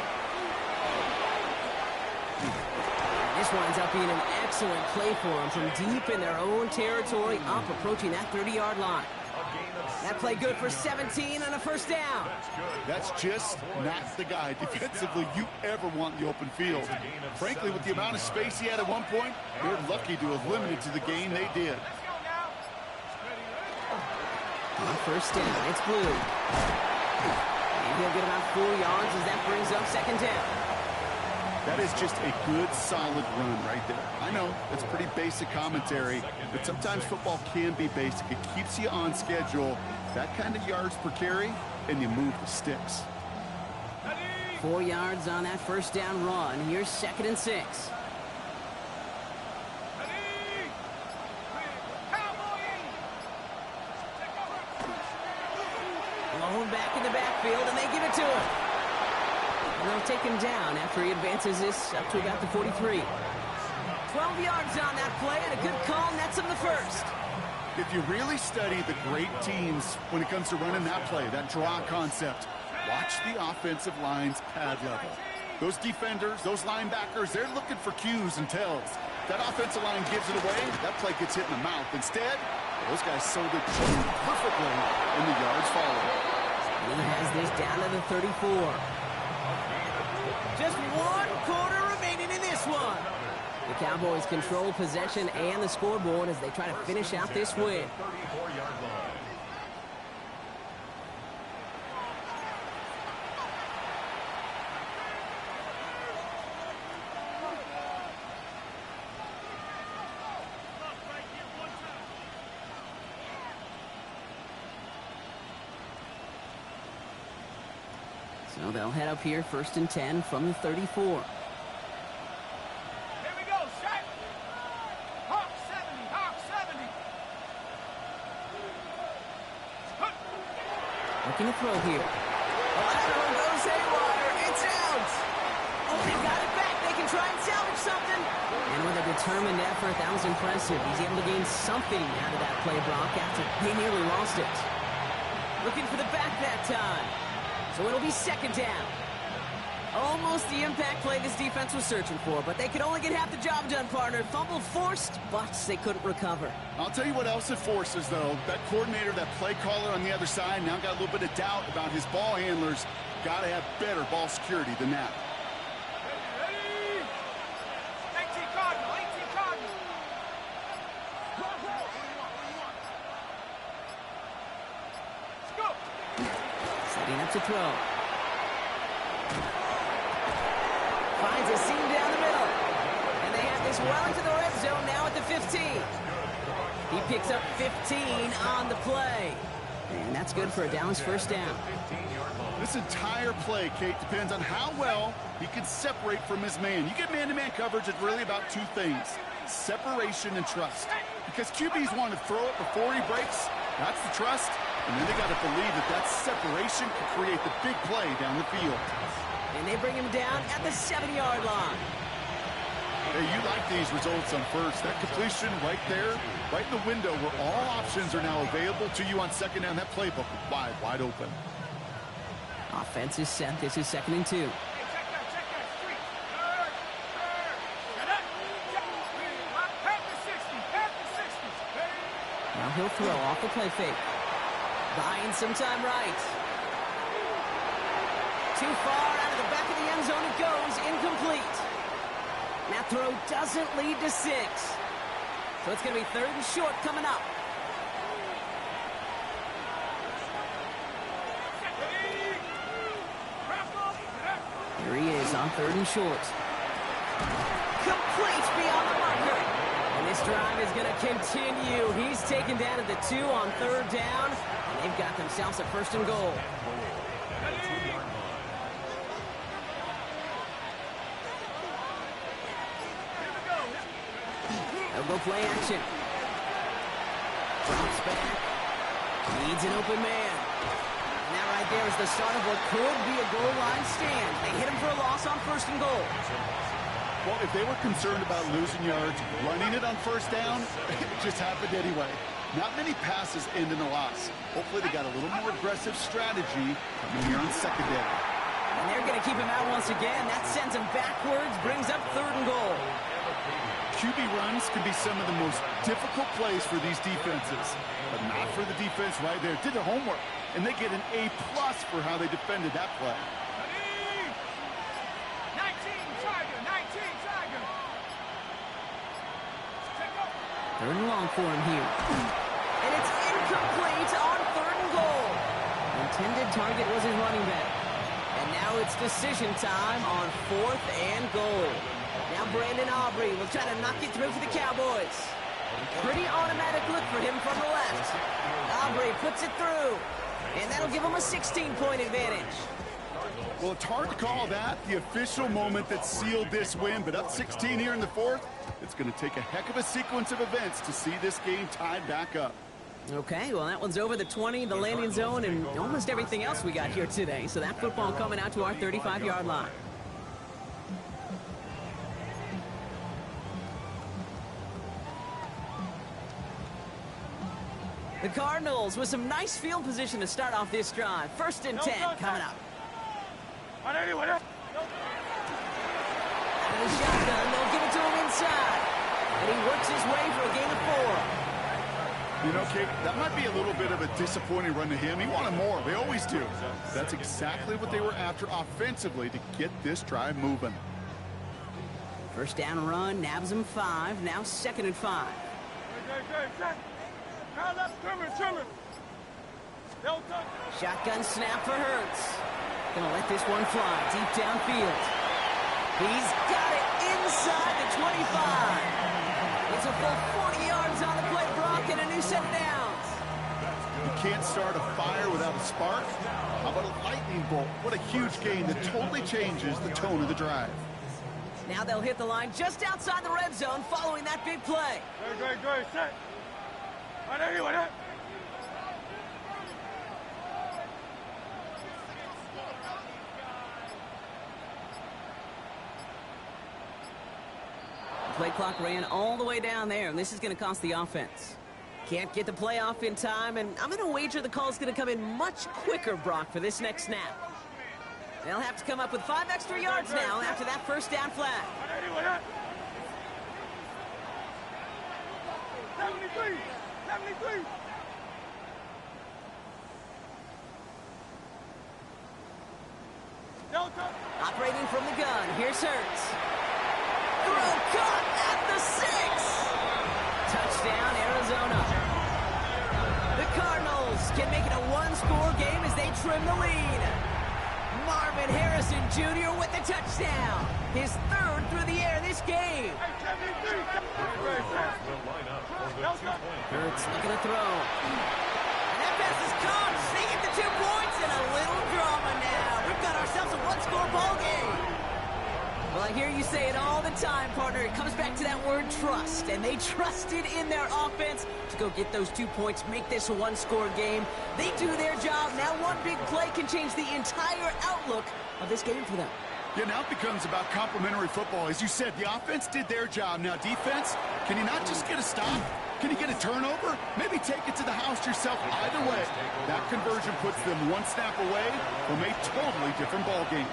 This winds up being an excellent play for them from deep in their own territory, up approaching that 30-yard line. That play good for 17 on a 1st down. That's just not the guy defensively you ever want in the open field. Frankly, with the amount of space he had at one point, they're lucky to have limited to the game they did. On 1st down, it's Blue. And he'll get about 4 yards as that brings up 2nd down. That is just a good, solid run right there. I know, it's pretty basic commentary, but sometimes football can be basic. It keeps you on schedule. That kind of yards per carry, and you move the sticks. 4 yards on that first down run. Here's 2nd and 6. Blown back in the backfield, and they give it to him. And they'll take him down after he advances this up to about the 43. 12 yards on that play, and a good call nets him the first. If you really study the great teams when it comes to running that play, that draw concept, watch the offensive line's pad level. Those defenders, those linebackers, they're looking for cues and tells. That offensive line gives it away, that play gets hit in the mouth. Instead, those guys sold it perfectly, and the yards follow. He has this down to the 34. Just 1 quarter remaining in this one. The Cowboys control possession and the scoreboard as they try to finish out this win. 34-yard line. So they'll head up here 1st and 10 from the 34. Looking to throw here. Lateral goes haywire. It's out. Oh, they got it back. They can try and salvage something. And with a determined effort, that was impressive. He's able to gain something out of that play, Brock, after he nearly lost it. Looking for the back that time. So it'll be 2nd down. Almost the impact play this defense was searching for, but they could only get half the job done, partner. Fumble forced, but they couldn't recover. I'll tell you what else it forces, though. That coordinator, that play caller on the other side, now got a little bit of doubt about his ball handlers. Got to have better ball security than that. Ready? 18 Cardinal, 18 Cardinal. Let's go. Setting up to throw. Finds a seam down the middle. And they have this well into the red zone now at the 15. He picks up 15 on the play. And that's good for a Dallas first down. This entire play, Kate, depends on how well he can separate from his man. You get man-to-man coverage, it's really about 2 things. Separation and trust. Because QBs want to throw it before he breaks. That's the trust. And then they got to believe that that separation can create the big play down the field. And they bring him down at the 7-yard line. Hey, you like these results on first. That completion right there, right in the window where all options are now available to you on 2nd down. That playbook wide open. Offense is set. This is 2nd and 2. Check that, street. Half the 60. Now he'll throw off the play fake. Buying some time right. Too far out of the back of the end zone it goes. Incomplete. That throw doesn't lead to 6. So it's going to be 3rd and short coming up. Here he is on 3rd and short. Complete beyond the marker. And this drive is going to continue. He's taken down at the 2 on 3rd down. And they've got themselves a 1st and goal. They'll go play action. Drops back. Needs an open man. And that right there is the start of what could be a goal line stand. They hit him for a loss on 1st and goal. Well, if they were concerned about losing yards, running it on 1st down, it just happened anyway. Not many passes end in a loss. Hopefully they got a little more aggressive strategy coming here on 2nd down. And they're going to keep him out once again. That sends him backwards, brings up 3rd and goal. QB runs can be some of the most difficult plays for these defenses, but not for the defense right there. Did their homework, and they get an A+ for how they defended that play. 19 Tiger. 3rd and long for him here. And it's incomplete on 3rd and goal. Intended target was his running back. And now it's decision time on 4th and goal. Now Brandon Aubrey will try to knock it through for the Cowboys. Pretty automatic look for him from the left. Aubrey puts it through. And that'll give them a 16-point advantage. Well, it's hard to call that the official moment that sealed this win, but up 16 here in the fourth, it's going to take a heck of a sequence of events to see this game tied back up. Okay, well, that one's over the 20, the landing zone, and almost everything else we got here today. So that football coming out to our 35-yard line. The Cardinals with some nice field position to start off this drive. 1st and 10 coming up. Out of the shotgun, they'll give it to him inside. And he works his way for a gain of 4. You know, Kate, that might be a little bit of a disappointing run to him. He wanted more. They always do. That's exactly what they were after offensively to get this drive moving. 1st down run, nabs him 5. Now 2nd and 5. Shotgun snap for Hurts. Gonna let this one fly deep downfield. He's got it inside the 25. It's a full 40 yards on the play, Brock, and a new set of downs. You can't start a fire without a spark. How about a lightning bolt? What a huge gain that totally changes the tone of the drive. Now they'll hit the line just outside the red zone following that big play. Good, set. Play clock ran all the way down there, and this is going to cost the offense. Can't get the play off in time, and I'm going to wager the call's going to come in much quicker, Brock, for this next snap. They'll have to come up with 5 extra yards now after that 1st down flag. 73. Operating from the gun, here's Hurts. Throw caught at the 6. Touchdown, Arizona. The Cardinals can make it a 1-score game as they trim the lead. Marvin Harrison Jr. with the touchdown. His 3rd through the air this game. Hurts looking to throw. And that pass is caught. They get the 2 points and a little drama now. We've got ourselves a 1-score ball game. Well, I hear you say it all the time, partner. It comes back to that word trust, and they trusted in their offense to go get those 2 points, make this a 1-score game. They do their job. Now one big play can change the entire outlook of this game for them. Yeah, now it becomes about complementary football. As you said, the offense did their job. Now defense, can you not just get a stop? Can you get a turnover? Maybe take it to the house yourself. Either way, that conversion puts them 1 snap away from a totally different ball game.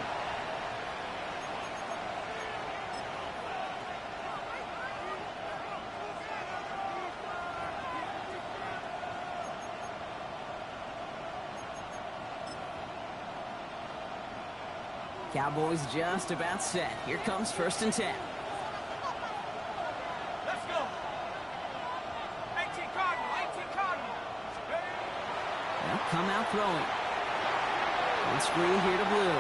Cowboys just about set. Here comes 1st and 10. Let's go. 18 Cardinals. They'll come out throwing. On screen here to Blue.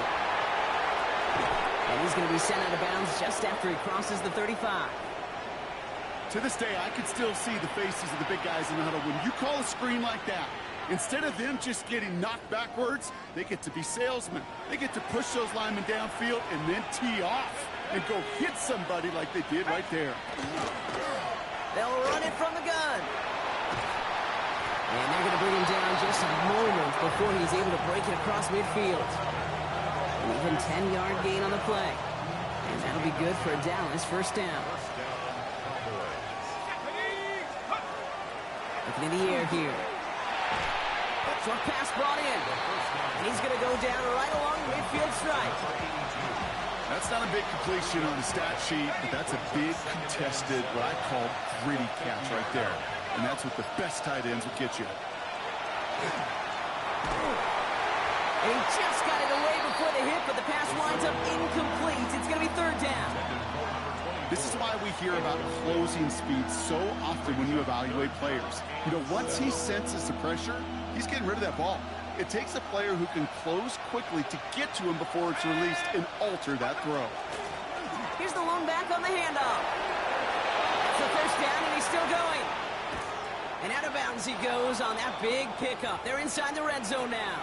And he's going to be sent out of bounds just after he crosses the 35. To this day, I can still see the faces of the big guys in the huddle. When you call a screen like that, instead of them just getting knocked backwards, they get to be salesmen. They get to push those linemen downfield and then tee off and go hit somebody like they did right there. They'll run it from the gun. And they're going to bring him down just a moment before he's able to break it across midfield. An even 10-yard gain on the play. And that'll be good for a Dallas 1st down. Looking in the air here. Short pass brought in. And he's going to go down right along the midfield stripe. That's not a big completion on the stat sheet, but that's a big contested, what I call gritty catch right there. And that's what the best tight ends will get you. And he just got it away before the hit, but the pass winds up incomplete. It's going to be 3rd down. This is why we hear about closing speed so often when you evaluate players. You know, once he senses the pressure, he's getting rid of that ball. It takes a player who can close quickly to get to him before it's released and alter that throw. Here's the lone back on the handoff. That's the 1st down, and he's still going. And out of bounds he goes on that big pickup. They're inside the red zone now.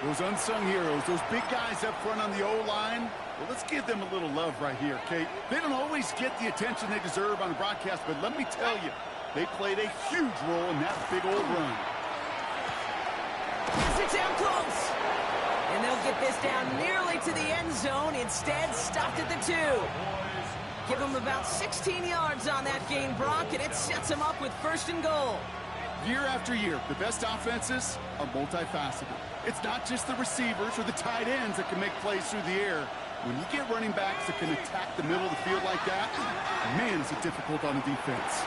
Those unsung heroes, those big guys up front on the O-line, well, let's give them a little love right here, Kate. They don't always get the attention they deserve on the broadcast, but let me tell you, they played a huge role in that big old run. It's down close. And they'll get this down nearly to the end zone. Instead, stopped at the 2. Give them about 16 yards on that gain, Brock, and it sets them up with 1st and goal. Year after year, the best offenses are multifaceted. It's not just the receivers or the tight ends that can make plays through the air. When you get running backs that can attack the middle of the field like that, man, is it difficult on the defense.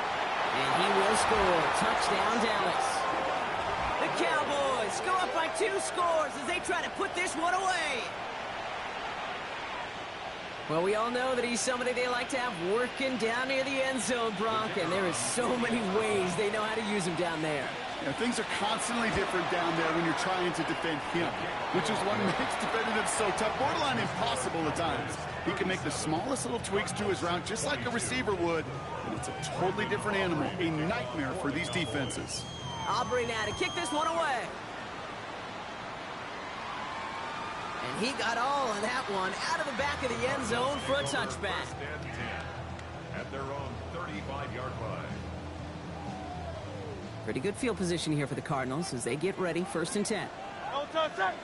And he will score. Touchdown, Dallas. The Cowboys go up by 2 scores as they try to put this one away. Well, we all know that he's somebody they like to have working down near the end zone, Brock, and there is so many ways they know how to use him down there. Yeah, things are constantly different down there when you're trying to defend him, which is what makes defending him so tough, borderline impossible at times. He can make the smallest little tweaks to his route just like a receiver would, and it's a totally different animal, a nightmare for these defenses. Aubrey now to kick this one away. And he got all of that one out of the back of the end zone for a touchback. First and 10 at their own 35-yard line. Pretty good field position here for the Cardinals as they get ready, 1st and 10. No touch, touch.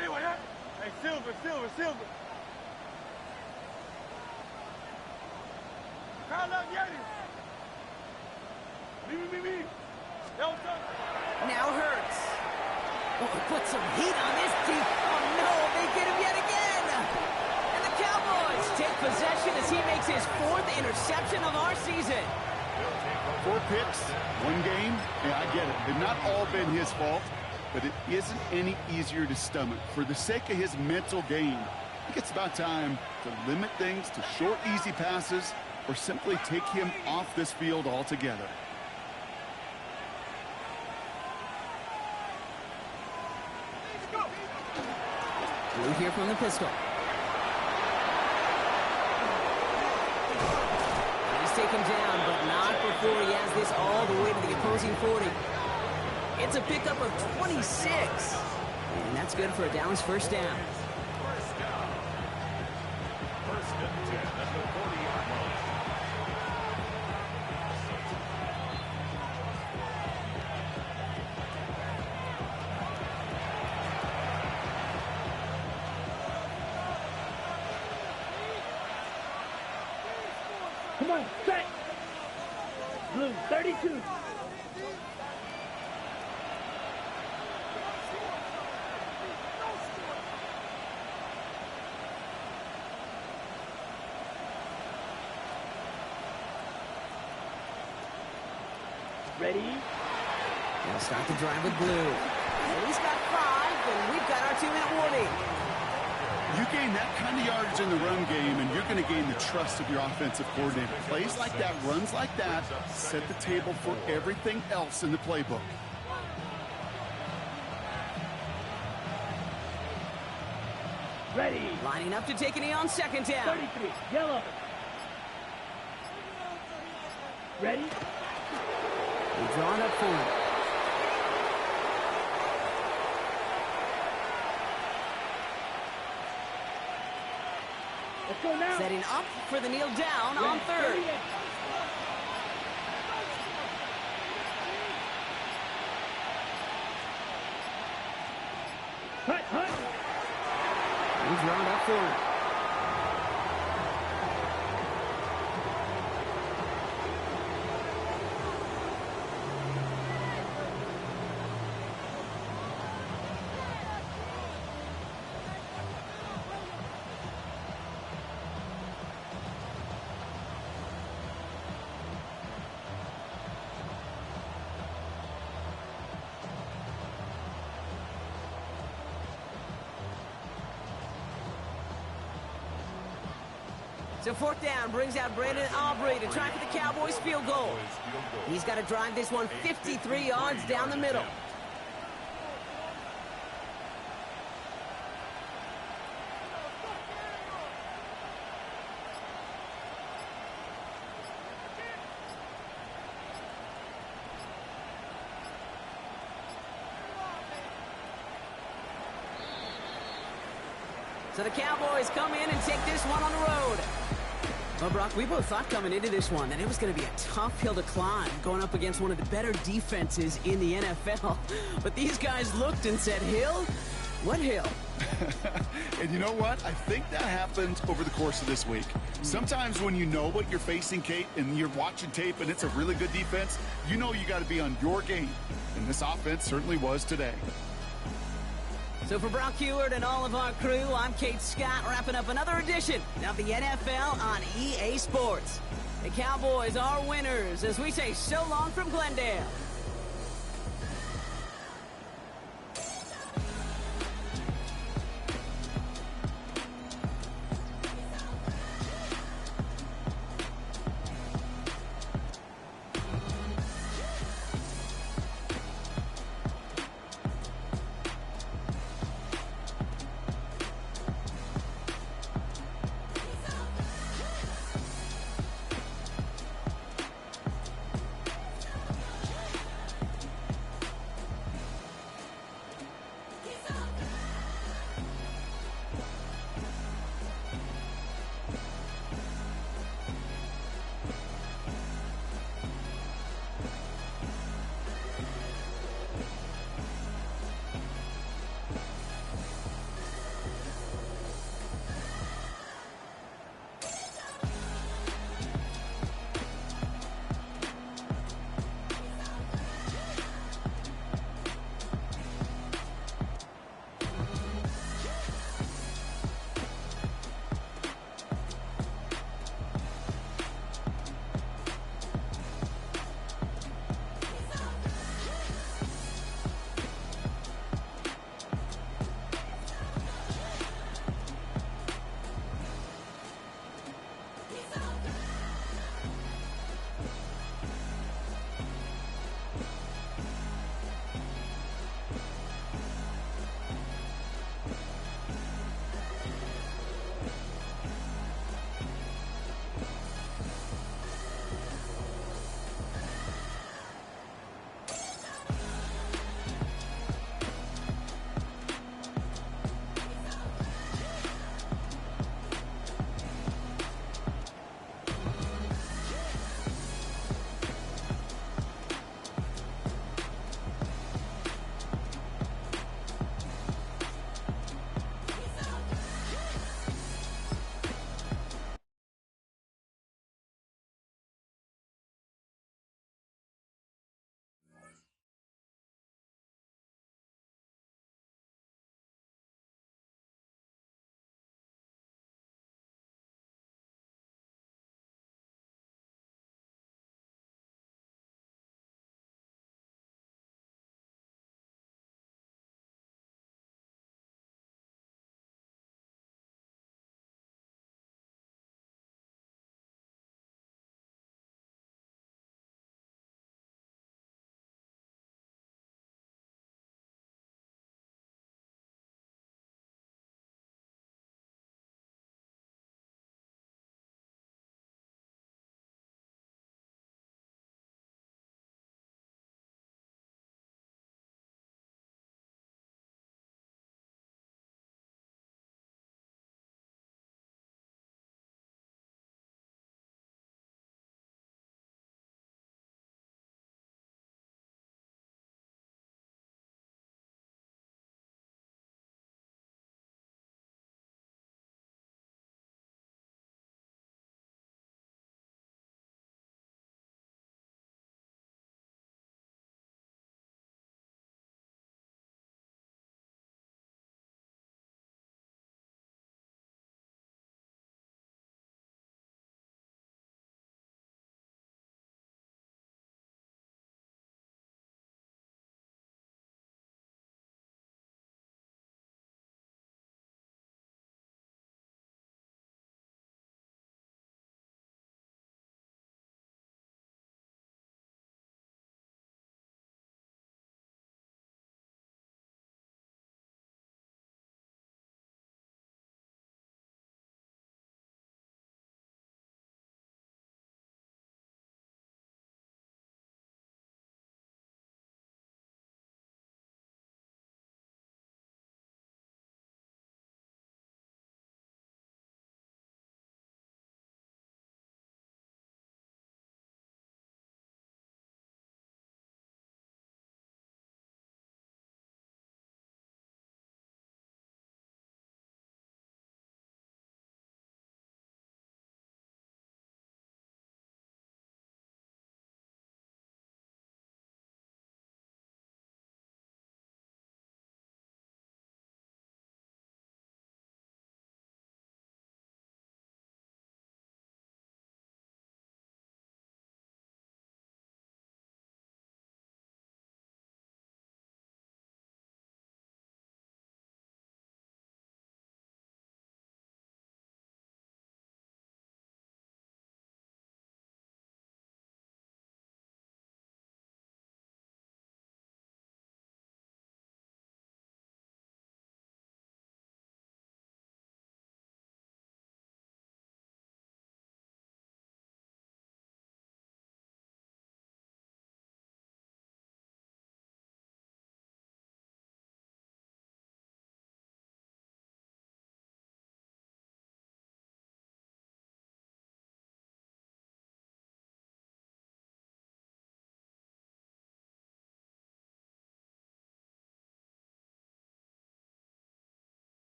Anyway, hey, Silver. Crowd up, Yeti. Me. No touch. Now Hurts. Oh, put some heat on this deep. Oh, no, they get him yet again. And the Cowboys take possession as he makes his 4th interception of our season. 4 picks, 1 game. Yeah, I get it. They've not all been his fault, but it isn't any easier to stomach. For the sake of his mental game, I think it's about time to limit things to short, easy passes or simply take him off this field altogether. Blue here from the pistol. He's taken down, but not before he has this all the way to the opposing 40. It's a pickup of 26. And that's good for a Dallas 1st down. First down. 1st and 10 at the 40-yard line. Come on, set. Blue, 32. Ready? They'll start the drive with Blue. And he's got 5, and we've got our 2-minute warning. You gain that kind of yardage in the run game, and you're going to gain the trust of your offensive coordinator. Plays like that, runs like that, set the table for everything else in the playbook. Ready. Lining up to take a knee on 2nd down. 33. Yellow. Ready? They draw it up for him. Let's go now. Setting up for the kneel down on 3rd. Hut. He's drawn up for him. So 4th down brings out Brandon Aubrey to try for the Cowboys field goal. He's got to drive this one 53 yards down the middle. So the Cowboys come in and take this one on the road. Well, Brock, we both thought coming into this one that it was going to be a tough hill to climb, going up against one of the better defenses in the NFL. But these guys looked and said, hill? What hill? And you know what? I think that happened over the course of this week. Sometimes when you know what you're facing, Kate, and you're watching tape and it's a really good defense, you know you got to be on your game. And this offense certainly was today. So for Brock Heward and all of our crew, I'm Kate Scott, wrapping up another edition of the NFL on EA Sports. The Cowboys are winners as we say so long from Glendale.